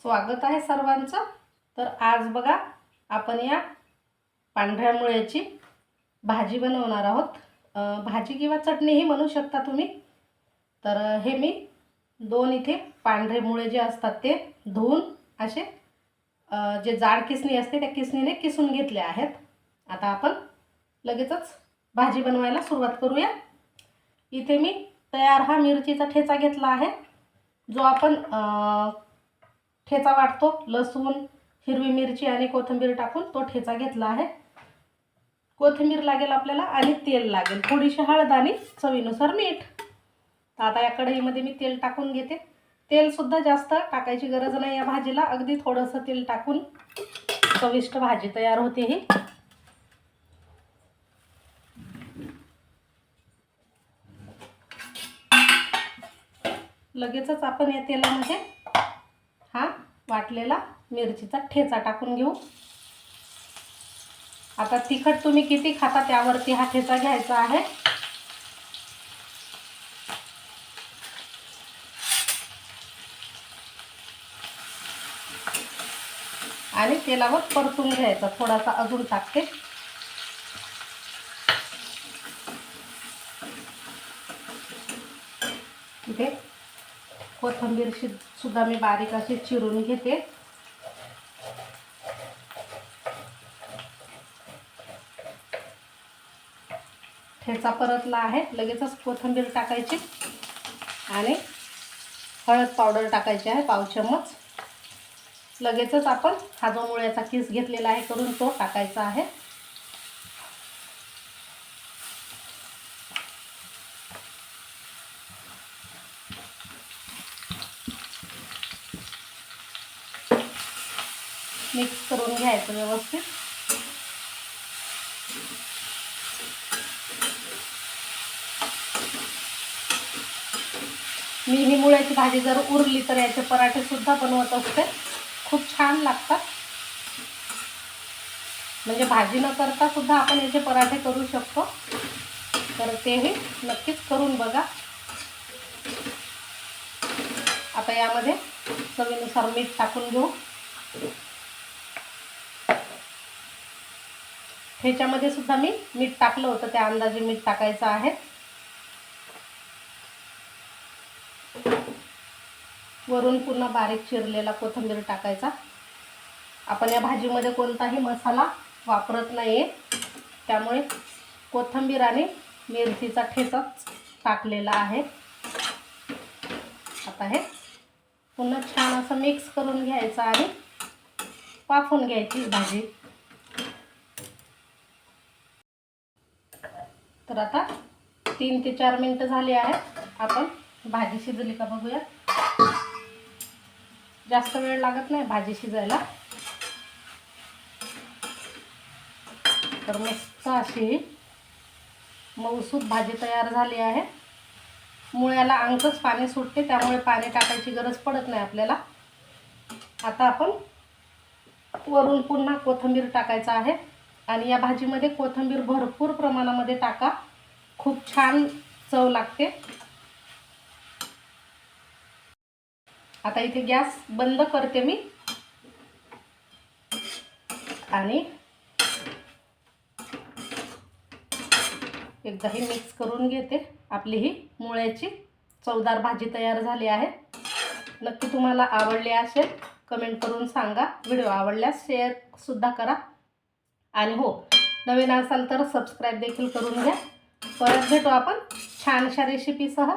स्वागत आहे सर्वांचं। तर आज बघा आपण या पांढऱ्या मुळ्याची भाजी बनवणार आहोत। भाजी किंवा चटणीही म्हणू शकता तुम्ही। तर हे मी दोन इथे पांढरे मुळे जे असतात ते धुवून असे जे जाड किसणी असते त्या किसणीने किसून घेतले आहेत। आता आपण लगेचच भाजी बनवायला सुरुवात करूया। इथे मी तयार हा मिरचीचा ठेचा घेतला आहे, जो आपण ठेचा वाटतो लसूण, हिरवी मिरची आणि कोथिंबीर टाकून तो ठेचा घेतला आहे। कोथिंबीर लागेल आपल्याला आणि तेल लागेल, थोडीशी हळद आणि चवीनुसार मीठ। तर आता या कढईमध्ये मी तेल टाकून घेते। तेल सुद्धा जास्त टाकायची गरज नाही या भाजीला, अगदी थोडंसं तेल टाकून चविष्ट भाजी तयार होते ही। लगेचच आपण या तेलामध्ये हा वाटलेला मिरचीचा ठेचा टाकून घेऊ। आता तिखट तुम्ही किती खाता त्यावरती हा ठेचा घ्यायचा आहे। आणि तेलावर परतून घ्यायचा, थोडासा अजून टाकते। इथे कोथिंबीर सुद्धा मी बारीक अशी चिरून घेते। ठेचा परतला आहे, लगेचच कोथिंबीर टाकायची आणि हळद पावडर टाकायची आहे पाव चमच। लगेचच आपण हा जो मुळ्याचा किस घेतलेला आहे करून तो टाकायचा आहे। मिक्स करून घ्यायचं व्यवस्थित। मी ही मुळ्याची भाजी जर उरली तर याचे पराठे सुद्धा बनवत असते, खूप छान लागतात। म्हणजे भाजी न करता सुद्धा आपण याचे पराठे करू शकतो, तर तेही नक्कीच करून बघा। आता यामध्ये चवीनुसार मीठ टाकून घेऊ। ठेच्यामध्ये सुद्धा मी मीठ टाकलं होतं, त्या अंदाजे मीठ टाकायचं आहे। वरून पुन्हा बारीक चिरलेला कोथिंबीर टाकायचा। आपण या भाजीमध्ये कोणताही मसाला वापरत नाहीये, त्यामुळे कोथिंबीर आणि मिरचीचा ठेचाच टाकलेला आहे। आता हे पुन्हा छान असं मिक्स करून घ्यायचं आणि वाफवून घ्यायची भाजी। तर आता 3 ते 4 मिनिटं झाली आहेत। आपण भाजी शिजली का बघूया। जास्त वेळ लागत नाही भाजी शिजायला। तर मस्त अशी मऊसूत भाजी तयार झाली आहे। मुळ्याला अंगच पाणी सुटते, त्यामुळे पाणी टाकायची गरज पडत नाही आपल्याला। आता आपण वरून पुन्हा कोथिंबीर टाकायचा आहे आणि या भाजीमध्ये कोथिंबीर भरपूर प्रमाणामध्ये टाका, खूप छान चव लागते। आता इथे गॅस बंद करते मी आणि एकदा ही मिक्स करून घेते। आपली ही मुळ्याची चवदार भाजी तयार झाली आहे। नक्की तुम्हाला आवडली असेल, कमेंट करून सांगा। व्हिडिओ आवडल्यास शेअर सुद्धा करा आणि हो, नवीन असाल तर सबस्क्राईब देखील करून घ्या। परत भेटू आपण छानशा रेसिपीसह।